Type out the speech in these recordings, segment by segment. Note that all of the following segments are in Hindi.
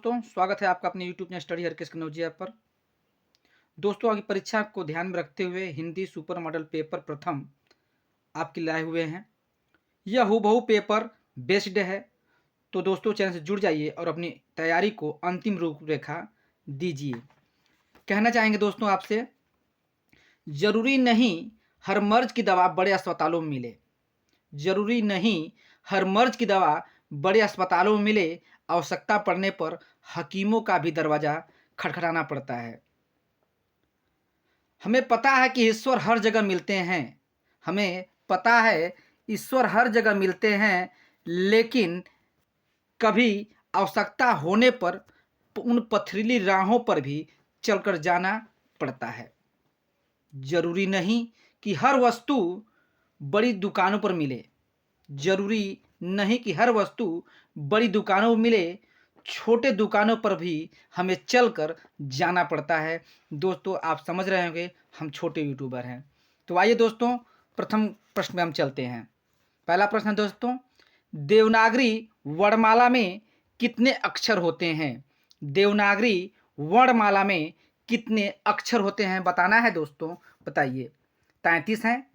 दोस्तों, स्वागत है आपका अपने YouTube channel study Harkesh Kannauji app पर। दोस्तों, आपकी परीक्षा को ध्यान में रखते हुए हिंदी सुपर मॉडल पेपर प्रथम आपके लाए हुए हैं। यह हूबहू पेपर बेस्ड है, तो दोस्तों चैनल से जुड़ जाइए और अपनी तैयारी को अंतिम रूपरेखा दीजिए। कहना चाहेंगे दोस्तों आपसे, ज़रूरी नहीं हर मर्ज की दवा बड़े अस्पतालों में मिले। ज़रूरी नहीं हर मर्ज की दवा बड़े अस्पतालों में मिले। आवश्यकता पड़ने पर हकीमों का भी दरवाज़ा खटखटाना पड़ता है। हमें पता है कि ईश्वर हर जगह मिलते हैं। हमें पता है ईश्वर हर जगह मिलते हैं, लेकिन कभी आवश्यकता होने पर उन पथरीली राहों पर भी चलकर जाना पड़ता है। ज़रूरी नहीं कि हर वस्तु बड़ी दुकानों पर मिले। ज़रूरी नहीं कि हर वस्तु बड़ी दुकानों में मिले। छोटे दुकानों पर भी हमें चलकर जाना पड़ता है। दोस्तों, आप समझ रहे होंगे हम छोटे यूट्यूबर हैं। तो आइए दोस्तों, प्रथम प्रश्न में हम चलते हैं। पहला प्रश्न है दोस्तों, देवनागरी वर्णमाला में कितने अक्षर होते हैं? देवनागरी वर्णमाला में कितने अक्षर होते हैं बताना है दोस्तों। बताइए, 33 हैं,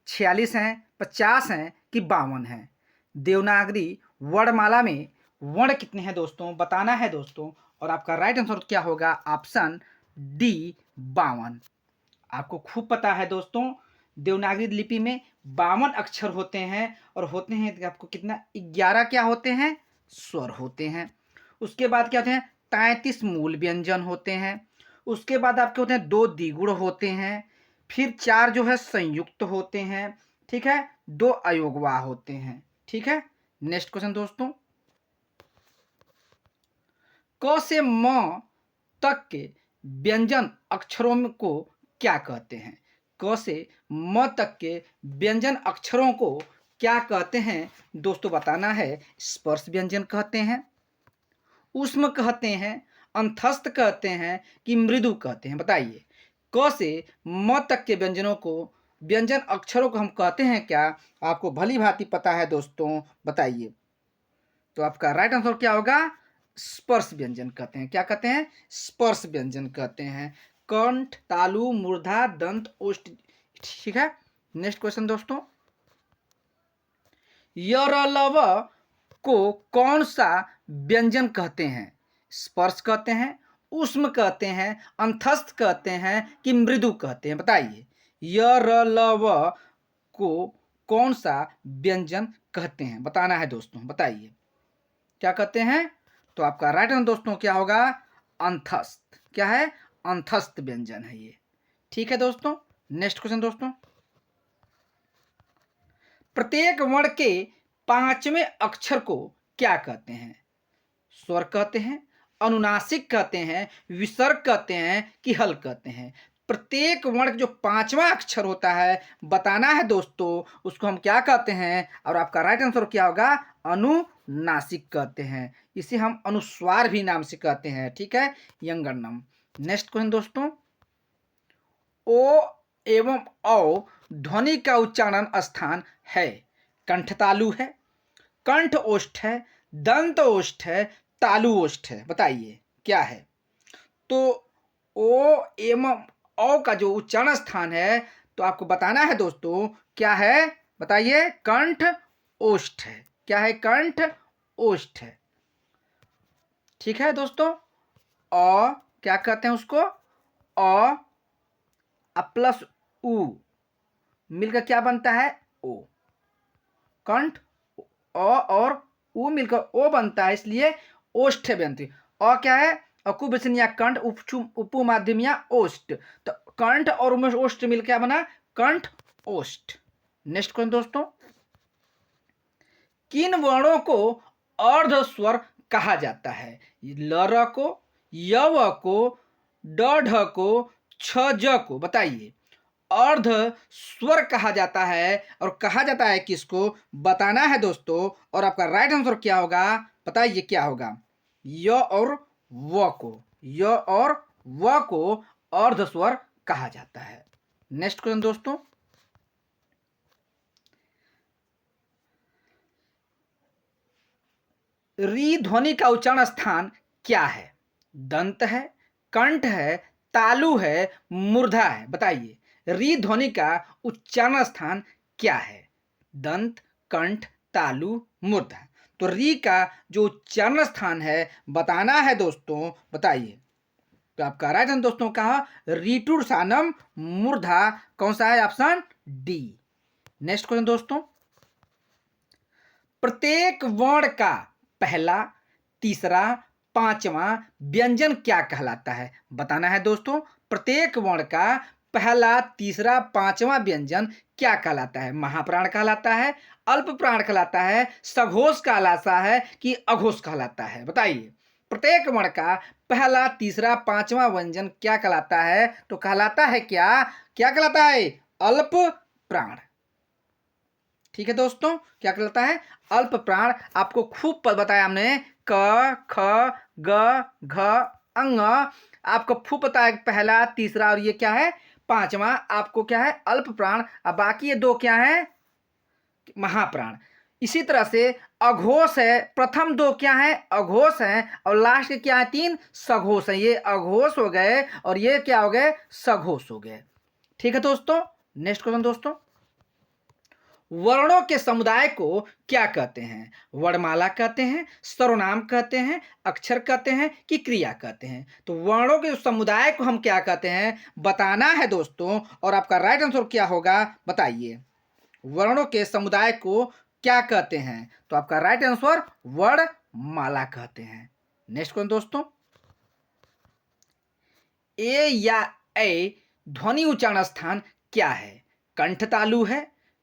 46 हैं, 50 हैं कि 52 हैं? देवनागरी वर्णमाला में वर्ण कितने हैं दोस्तों बताना है दोस्तों। और आपका राइट आंसर क्या होगा? Option D, 52। आपको खूब पता है दोस्तों, देवनागरी लिपि में 52 अक्षर होते हैं और होते हैं आपको कितना? 11 क्या होते हैं? स्वर होते हैं। उसके बाद क्या होते हैं? 33 मूल व्यंजन होते हैं। उसके बाद आपके होते हैं 2 द्विगुण होते हैं। फिर 4 जो है संयुक्त होते हैं। ठीक है, 2 अयोगवाह होते हैं। ठीक है, नेक्स्ट क्वेश्चन दोस्तों, क से म तक के व्यंजन अक्षरों को क्या कहते हैं? क से म तक के व्यंजन अक्षरों को क्या कहते हैं दोस्तों बताना है। स्पर्श व्यंजन कहते हैं, ऊष्म कहते हैं, अंतस्थ कहते हैं कि मृदु कहते हैं? बताइए, क से म तक के व्यंजनों को, व्यंजन अक्षरों को हम कहते हैं क्या? आपको भली भांति पता है दोस्तों, बताइए। तो आपका राइट आंसर क्या होगा? स्पर्श व्यंजन कहते हैं। क्या कहते हैं? स्पर्श व्यंजन कहते हैं। कंठ, तालु, मूर्धा, दंत, ओष्ठ। ठीक है, नेक्स्ट क्वेश्चन दोस्तों, य र ल व को कौन सा व्यंजन कहते हैं? स्पर्श कहते हैं, ऊष्म कहते हैं, अंतस्थ कहते हैं कि मृदु कहते हैं? बताइए, य र ल व को कौन सा व्यंजन कहते हैं बताना है दोस्तों। बताइए, क्या कहते हैं? तो आपका राइट आंसर दोस्तों क्या होगा? अंतस्थ। क्या है? अंतस्थ व्यंजन है ये। ठीक है दोस्तों, नेक्स्ट क्वेश्चन दोस्तों, प्रत्येक वर्ण के 5वें अक्षर को क्या कहते हैं? स्वर कहते हैं, अनुनासिक कहते हैं, विसर्ग कहते हैं कि हल कहते हैं? प्रत्येक वर्ण जो 5वां अक्षर होता है बताना है दोस्तों, उसको हम क्या कहते हैं? और आपका राइट आंसर क्या होगा? अनुनासिक कहते हैं। इसे हम अनुस्वार भी नाम से कहते हैं। ठीक है, यंगनम। नेक्स्ट क्वेश्चन दोस्तों, ओ एवं औ ध्वनि का उच्चारण स्थान है। कंठ तालु है, कंठ ओष्ठ है, दंत ओष्ठ है, तालु ओष्ठ है? बताइए क्या है? तो ओ एवं औ का जो उच्चारण स्थान है, तो आपको बताना है दोस्तों क्या है? बताइए, कंठ ओष्ठ है। क्या है? कंठ ओष्ठ है। ठीक है दोस्तों, अ क्या कहते हैं उसको? अ प्लस उ मिलकर क्या बनता है? ओ। कंठ अ और उ मिलकर ओ बनता है, इसलिए ओष्ठ बनती है। अ क्या है? अकुबसन या कंठ, उपु माध्यम या ओष्ठ। तो कंठ और ओष्ठ मिलकर क्या बना? कंठ ओष्ठ। नेक्स्ट क्वेश्चन दोस्तों, किन वर्णों को अर्ध स्वर कहा जाता है? ल र को, य व को, ड ढ को, छ ज को? बताइए, अर्ध स्वर कहा जाता है और कहा जाता है किसको बताना है दोस्तों। और आपका राइट आंसर क्या होगा? बताइए क्या होगा? य और व को, य और व को अर्ध स्वर कहा जाता है। नेक्स्ट क्वेश्चन दोस्तों, री ध्वनि का उच्चारण स्थान क्या है? दंत है, कंठ है, तालु है, मूर्धा है। बताइए, री ध्वनि का उच्चारण स्थान क्या है? दंत, कंठ, तालु, मूर्धा। तो री का जो उच्चारण स्थान है बताना है दोस्तों, बताइए। तो आपका राइट आंसर दोस्तों कहा रीटुर सानम मूर्धा। कौन सा है? Option D. नेक्स्ट क्वेश्चन दोस्तों, प्रत्येक वर्ण का पहला, तीसरा, पांचवा व्यंजन क्या कहलाता है? बताना है दोस्तों। प्रत्येक वर्ण का पहला, तीसरा, पांचवा व्यंजन क्या कहलाता है? महाप्राण कहलाता है, अल्प प्राण कहलाता है, सघोष कहलाता है कि अघोष कहलाता है? बताइए, प्रत्येक वर्ण का पहला, तीसरा, पांचवा व्यंजन क्या कहलाता है? तो कहलाता है क्या? क्या कहलाता है? अल्प प्राण। ठीक है दोस्तों, क्या कहलाता है? अल्प प्राण। आपको खूब बताया हमने, क, ख, ग, घ, अंग। आपको खूब बताया पहला, तीसरा और ये क्या है? पांचवा। आपको क्या है? अल्प प्राण। अब बाकी ये दो क्या है? महाप्राण। इसी तरह से अघोष है, प्रथम दो क्या है? अघोष है, और लास्ट के क्या है? तीन सघोष है। ये अघोष हो गए और ये क्या हो गए? सघोष हो गए। ठीक है दोस्तों, नेक्स्ट क्वेश्चन दोस्तों, वर्णों के समुदाय को क्या कहते हैं? वर्णमाला कहते हैं, सर्वनाम कहते हैं, अक्षर कहते हैं कि क्रिया कहते हैं? तो वर्णों के समुदाय को हम क्या कहते हैं बताना है दोस्तों, और आपका राइट आंसर क्या होगा? बताइए, वर्णों के समुदाय को क्या कहते हैं? तो आपका राइट आंसर वर्णमाला कहते हैं। नेक्स्ट क्वेश्चन दोस्तों, ए या ए ध्वनि उच्चारण स्थान क्या है? कंठ तालु है,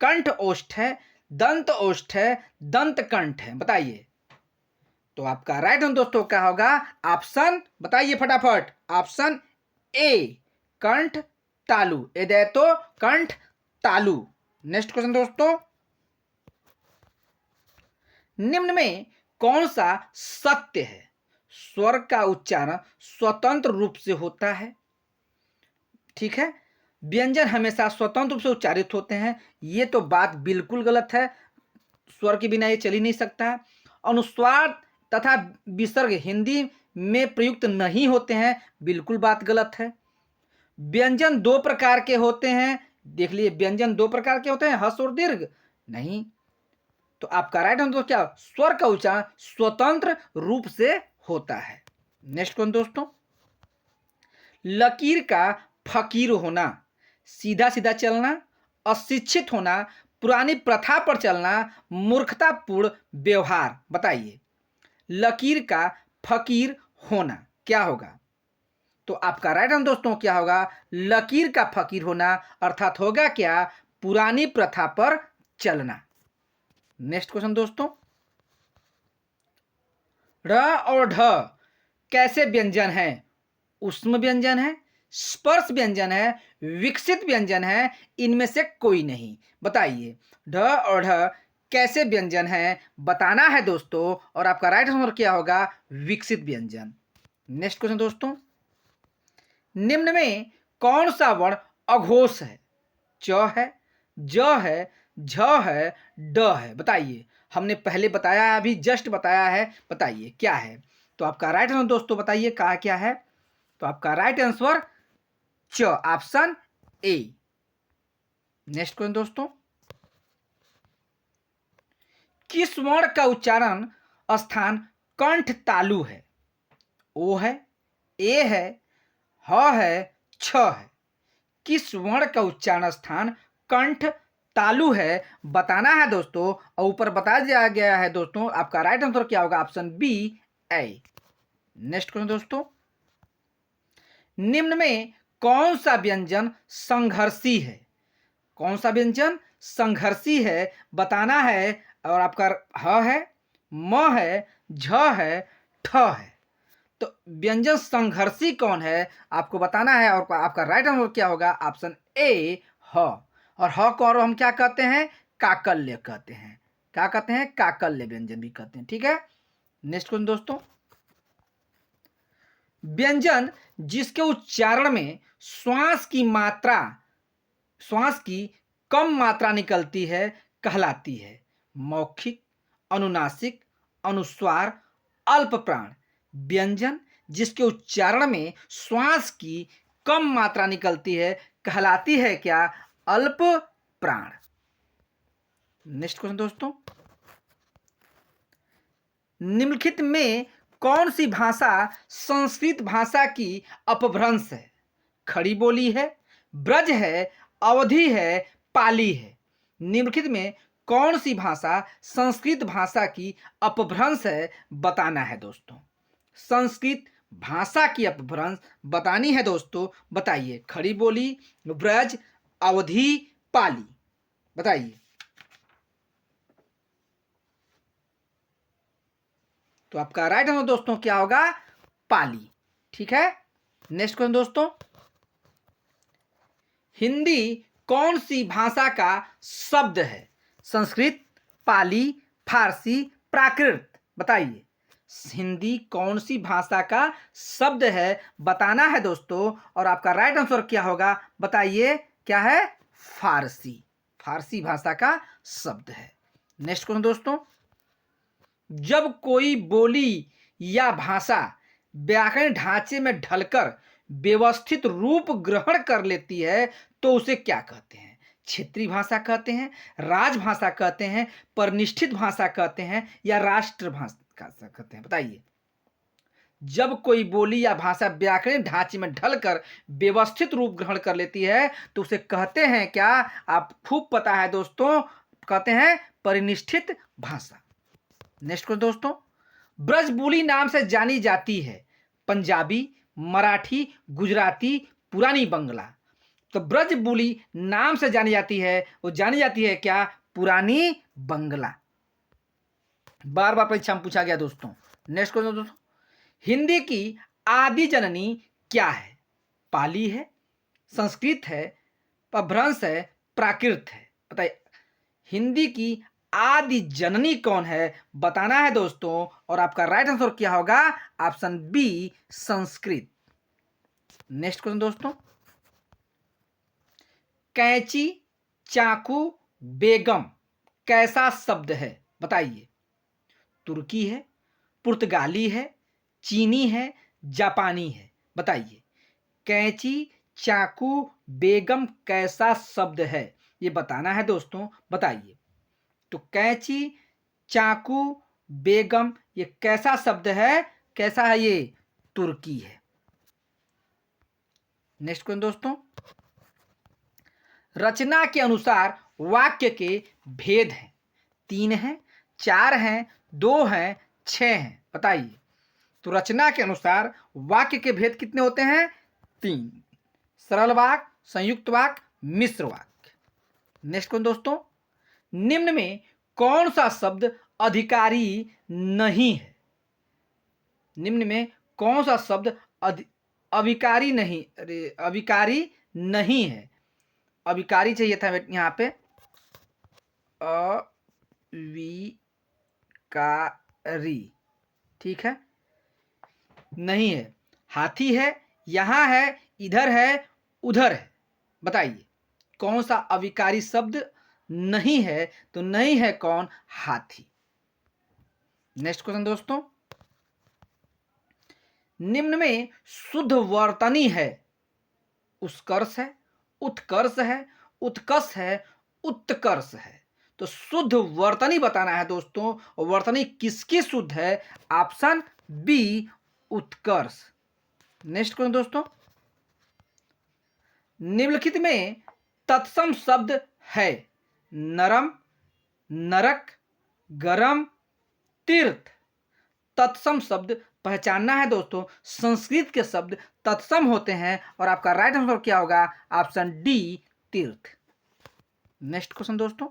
कंठ ओष्ठ है, दंत ओष्ठ है, दंत कंठ है? बताइए। तो आपका राइट आंसर दोस्तों क्या होगा? ऑप्शन बताइए फटाफट। ऑप्शन ए, कंठ तालु। ए दे तो कंठ तालु। नेक्स्ट क्वेश्चन दोस्तों, निम्न में कौन सा सत्य है? स्वर का उच्चारण स्वतंत्र रूप से होता है। ठीक है, व्यंजन हमेशा स्वतंत्र रूप से उच्चारित होते हैं। ये तो बात बिल्कुल गलत है, स्वर के बिना ये चल ही नहीं सकता। अनुस्वार तथा विसर्ग हिंदी में प्रयुक्त नहीं होते हैं, बिल्कुल बात गलत है। व्यंजन दो प्रकार के होते हैं, देख लिए, व्यंजन दो प्रकार के होते हैं, हर्ष और दीर्घ। नहीं, तो आपका राइट आंसर क्या? स्वर का उच्चारण स्वतंत्र रूप से होता है। नेक्स्ट कौन दोस्तों, लकीर का फकीर होना, सीधा सीधा चलना, अशिक्षित होना, पुरानी प्रथा पर चलना, मूर्खतापूर्ण व्यवहार? बताइए, लकीर का फकीर होना क्या होगा? तो आपका राइट आंसर दोस्तों क्या होगा? लकीर का फकीर होना अर्थात होगा क्या? पुरानी प्रथा पर चलना। नेक्स्ट क्वेश्चन दोस्तों, ढ और ढ कैसे व्यंजन है? उष्म व्यंजन है, स्पर्श व्यंजन है, विकसित व्यंजन है, इनमें से कोई नहीं? बताइए, ढ और ढ कैसे व्यंजन है बताना है दोस्तों, और आपका राइट आंसर क्या होगा? विकसित व्यंजन। नेक्स्ट क्वेश्चन दोस्तों, निम्न में कौन सा वर्ण अघोष है? च है, ज है, झ है, ड है? बताइए, हमने पहले बताया है, अभी जस्ट बताया है, बताइए क्या है? तो आपका राइट आंसर दोस्तों बताइए कहा क्या है? तो आपका राइट आंसर च, ऑप्शन ए। नेक्स्ट क्वेश्चन दोस्तों, किस वर्ण का उच्चारण स्थान कंठ तालु है? ओ है, ए है, ह है, छ है? किस वर्ण का उच्चारण स्थान कंठ तालु है बताना है दोस्तों, और ऊपर बता दिया गया है दोस्तों। आपका राइट आंसर क्या होगा? ऑप्शन बी, ए। नेक्स्ट क्वेश्चन दोस्तों, निम्न में कौन सा व्यंजन संघर्षी है? कौन सा व्यंजन संघर्षी है बताना है, और आपका ह है, म है, झ है, ठ है? तो व्यंजन संघर्षी कौन है आपको बताना है, और आपका राइट आंसर क्या होगा? ऑप्शन ए, ह। और ह को और हम क्या कहते हैं? काकल्य कहते हैं। क्या कहते हैं? काकल्य व्यंजन भी कहते हैं। ठीक है, नेक्स्ट क्वेश्चन दोस्तों, व्यंजन जिसके उच्चारण में श्वास की कम मात्रा निकलती है कहलाती है? मौखिक, अनुनासिक, अनुस्वार, अल्प प्राण? व्यंजन जिसके उच्चारण में श्वास की कम मात्रा निकलती है कहलाती है क्या? अल्प प्राण। नेक्स्ट क्वेश्चन दोस्तों, निम्नलिखित में कौन सी भाषा संस्कृत भाषा की अपभ्रंश है? खड़ी बोली है, ब्रज है, अवधी है, पाली है। निम्नलिखित में कौन सी भाषा संस्कृत भाषा की अपभ्रंश है बताना है दोस्तों। संस्कृत भाषा की अपभ्रंश बतानी है दोस्तों, बताइए। खड़ी बोली, ब्रज, अवधी, पाली, बताइए। तो आपका राइट आंसर दोस्तों क्या होगा? पाली। ठीक है। नेक्स्ट क्वेश्चन दोस्तों, हिंदी कौन सी भाषा का शब्द है? संस्कृत, पाली, फारसी, प्राकृत, बताइए। हिंदी कौन सी भाषा का शब्द है बताना है दोस्तों, और आपका राइट आंसर क्या होगा बताइए। क्या है? फारसी। फारसी भाषा का शब्द है। नेक्स्ट क्वेश्चन दोस्तों, जब कोई बोली या भाषा व्याकरण ढांचे में ढलकर व्यवस्थित रूप ग्रहण कर लेती है तो उसे क्या कहते हैं? क्षेत्रीय भाषा कहते हैं, राजभाषा कहते हैं, परिनिष्ठित भाषा कहते हैं, या राष्ट्र भाषा कहते हैं? बताइए। जब कोई बोली या भाषा व्याकरण ढांचे में ढलकर व्यवस्थित रूप ग्रहण कर लेती है तो उसे कहते हैं क्या? आप खूब पता है दोस्तों, कहते हैं परिनिष्ठित भाषा। नेक्स्ट क्वेश्चन दोस्तों, ब्रजबोली नाम से जानी जाती है पंजाबी, मराठी, गुजराती, पुरानी बंगला। तो ब्रजबोली नाम से जानी जाती है, वो जानी जाती है क्या? पुरानी बंगला। बार बार परीक्षा में पूछा गया दोस्तों। नेक्स्ट क्वेश्चन दोस्तों, हिंदी की आदि जननी क्या है? पाली है, संस्कृत है, अपभ्रंश है, प्राकृत है, बताइए। हिंदी की आदि जननी कौन है बताना है दोस्तों, और आपका राइट आंसर क्या होगा? Option b, Sanskrit. Next question दोस्तों, कैंची, चाकू, बेगम कैसा शब्द है? बताइए। तुर्की है, पुर्तगाली है, चीनी है, जापानी है, बताइए। कैंची, चाकू, बेगम कैसा शब्द है ये बताना है दोस्तों, बताइए। तो कैंची, चाकू, बेगम ये कैसा शब्द है? कैसा है ये? तुर्की है। नेक्स्ट क्वेश्चन दोस्तों, रचना के अनुसार वाक्य के भेद हैं। 3 हैं, 4 हैं, 2 हैं, 6 हैं, बताइए। तो रचना के अनुसार वाक्य के भेद कितने होते हैं? 3। सरल वाक्य, संयुक्त वाक्य, मिश्र वाक्य। नेक्स्ट क्वेश्चन दोस्तों, निम्न में कौन सा शब्द अधिकारी नहीं है? निम्न में कौन सा शब्द अविकारी नहीं, अरे अविकारी नहीं है। अविकारी चाहिए था यहाँ पे, अविकारी, ठीक है, नहीं है। हाथी है, यहां है, इधर है, उधर है, बताइए कौन सा अविकारी शब्द नहीं है? तो नहीं है कौन? हाथी। नेक्स्ट क्वेश्चन दोस्तों, निम्न में शुद्ध वर्तनी है, उत्कर्ष है, उत्कर्ष है, उत्कर्ष है, उत्कर्ष है। तो शुद्ध वर्तनी बताना है दोस्तों, वर्तनी किसकी शुद्ध है? ऑप्शन बी, उत्कर्ष। नेक्स्ट क्वेश्चन दोस्तों, निम्नलिखित में तत्सम शब्द है नरम, नरक, गरम, तीर्थ। तत्सम शब्द पहचानना है दोस्तों, संस्कृत के शब्द तत्सम होते हैं, और आपका राइट आंसर क्या होगा? ऑप्शन डी, तीर्थ। नेक्स्ट क्वेश्चन दोस्तों,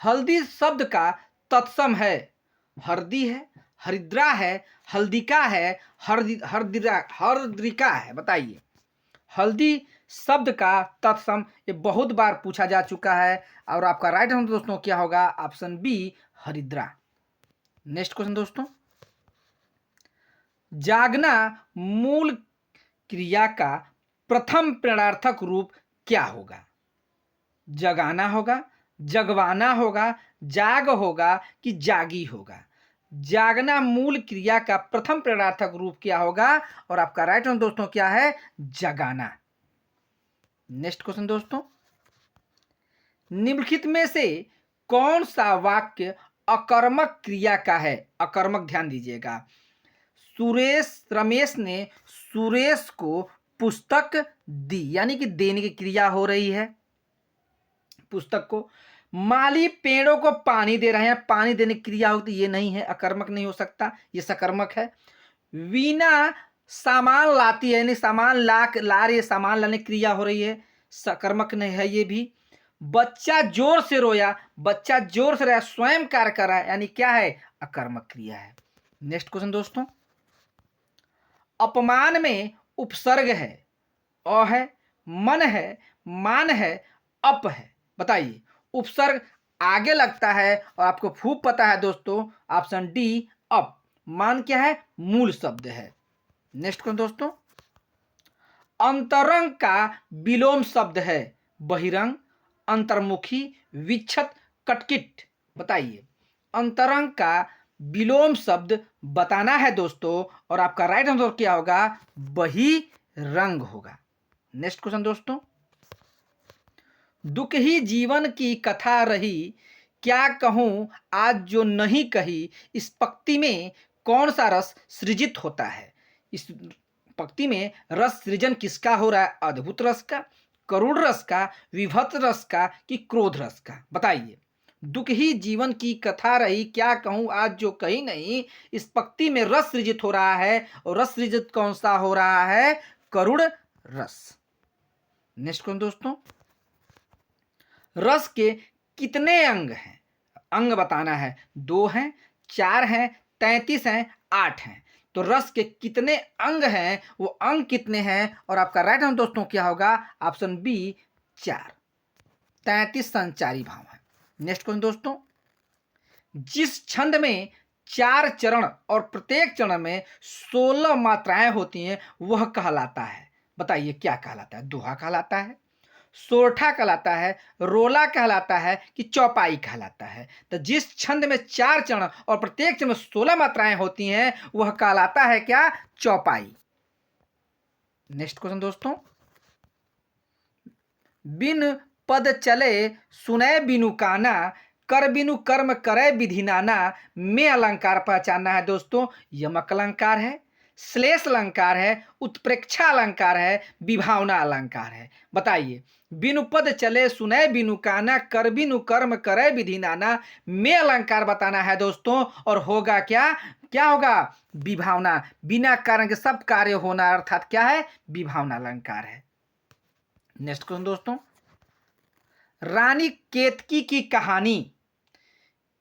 हल्दी शब्द का तत्सम है हरदी है, हरिद्रा है, हल्दिका है, हरद्रिका है, बताइए। हल्दी शब्द का तत्सम ये बहुत बार पूछा जा चुका है, और आपका राइट आंसर दोस्तों क्या होगा? ऑप्शन बी, हरिद्रा। नेक्स्ट क्वेश्चन दोस्तों, जागना मूल क्रिया का प्रथम प्रेरणार्थक रूप क्या होगा? जगाना होगा, जगवाना होगा, जाग होगा कि जागी होगा? जागना मूल क्रिया का प्रथम प्रेरणार्थक रूप क्या होगा? और आपका राइट आंसर दोस्तों क्या है? जगाना। नेक्स्ट क्वेश्चन दोस्तों, निम्नलिखित में से कौन सा वाक्य अकर्मक क्रिया का है? अकर्मक, ध्यान दीजिएगा। रमेश ने सुरेश को पुस्तक दी, यानी कि देने की क्रिया हो रही है पुस्तक को। माली पेड़ों को पानी दे रहे हैं, पानी देने की क्रिया होती, ये नहीं है, अकर्मक नहीं हो सकता, ये सकर्मक है। वीणा सामान लाती है, यानी सामान ला रही है, सामान लाने की क्रिया हो रही है, सकर्मक नहीं है ये भी। बच्चा जोर से रोया, बच्चा जोर से रोया, स्वयं कार्य कर रहा है, यानी क्या है? अकर्मक क्रिया है। नेक्स्ट क्वेश्चन दोस्तों, अपमान में उपसर्ग है, अ है, मन है, मान है, अप है। बताइए, उपसर्ग आगे लगता है और आपको खूब पता है दोस्तों, ऑप्शन डी अप। मान क्या है? मूल शब्द है। नेक्स्ट क्वेश्चन दोस्तों, अंतरंग का विलोम शब्द है बहिरंग, अंतर्मुखी, विक्षत, कटकिट। बताइए, अंतरंग का विलोम शब्द बताना है दोस्तों, और आपका राइट आंसर क्या होगा? बहिरंग होगा। नेक्स्ट क्वेश्चन दोस्तों, दुख ही जीवन की कथा रही, क्या कहूं आज जो नहीं कही, इस पंक्ति में कौन सा रस सृजित होता है? इस पंक्ति में रस सृजन किसका हो रहा है? अद्भुत रस का, करुण रस का, विभत्स रस का, कि क्रोध रस का? बताइए, दुख ही जीवन की कथा रही, क्या कहूं आज जो कही नहीं, इस पंक्ति में रस सृजित हो रहा है, और रस सृजित कौन सा हो रहा है? करुण रस। नेक्स्ट कौन दोस्तों, रस के कितने अंग हैं? अंग बताना है, 2 हैं, 4 हैं, 33 हैं, 8 हैं। तो रस के कितने अंग हैं, वो अंग कितने हैं? और आपका राइट आंसर दोस्तों क्या होगा? ऑप्शन बी 4, 33 संचारी भाव है। नेक्स्ट क्वेश्चन दोस्तों, जिस छंद में 4 चरण और प्रत्येक चरण में 16 मात्राएं होती हैं, वह कहलाता है। बताइए, क्या कहलाता है? दोहा कहलाता है, सोरठा कहलाता है, रोला कहलाता है, कि चौपाई कहलाता है? तो जिस छंद में 4 चरण और प्रत्येक चरण में 16 मात्राएं होती हैं, वह कहलाता है क्या? चौपाई। नेक्स्ट क्वेश्चन दोस्तों, बिन पद चले सुनय बिनु काना, कर बिनु कर्म करे विधि नाना, में अलंकार पहचानना है दोस्तों। यमक अलंकार है, श्लेष अलंकार है, उत्प्रेक्षा अलंकार है, विभावना अलंकार है। बताइए, बिनु पद चले सुनय बिनु काना, कर बिनु कर्म करे विधि नाना, में अलंकार बताना है दोस्तों, और होगा क्या? क्या होगा? विभावना। बिना कारण के सब कार्य होना, अर्थात क्या है? विभावना अलंकार है। नेक्स्ट क्वेश्चन दोस्तों, रानी केतकी की कहानी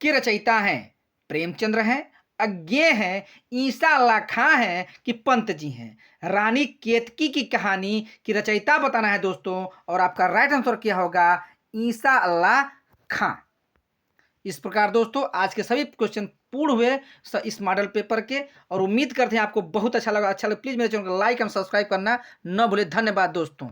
के रचयिता हैं प्रेमचंद्र हैं, अज्ञेय हैं, ईसा अल्लाह खां हैं, कि पंत जी हैं? रानी केतकी की कहानी की रचयिता बताना है दोस्तों, और आपका राइट आंसर क्या होगा? ईसा अल्लाह खां। इस प्रकार दोस्तों आज के सभी क्वेश्चन पूर्ण हुए इस मॉडल पेपर के, और उम्मीद करते हैं आपको बहुत अच्छा लगा। प्लीज मेरे चैनल को लाइक एंड सब्सक्राइब करना न भूले। धन्यवाद दोस्तों।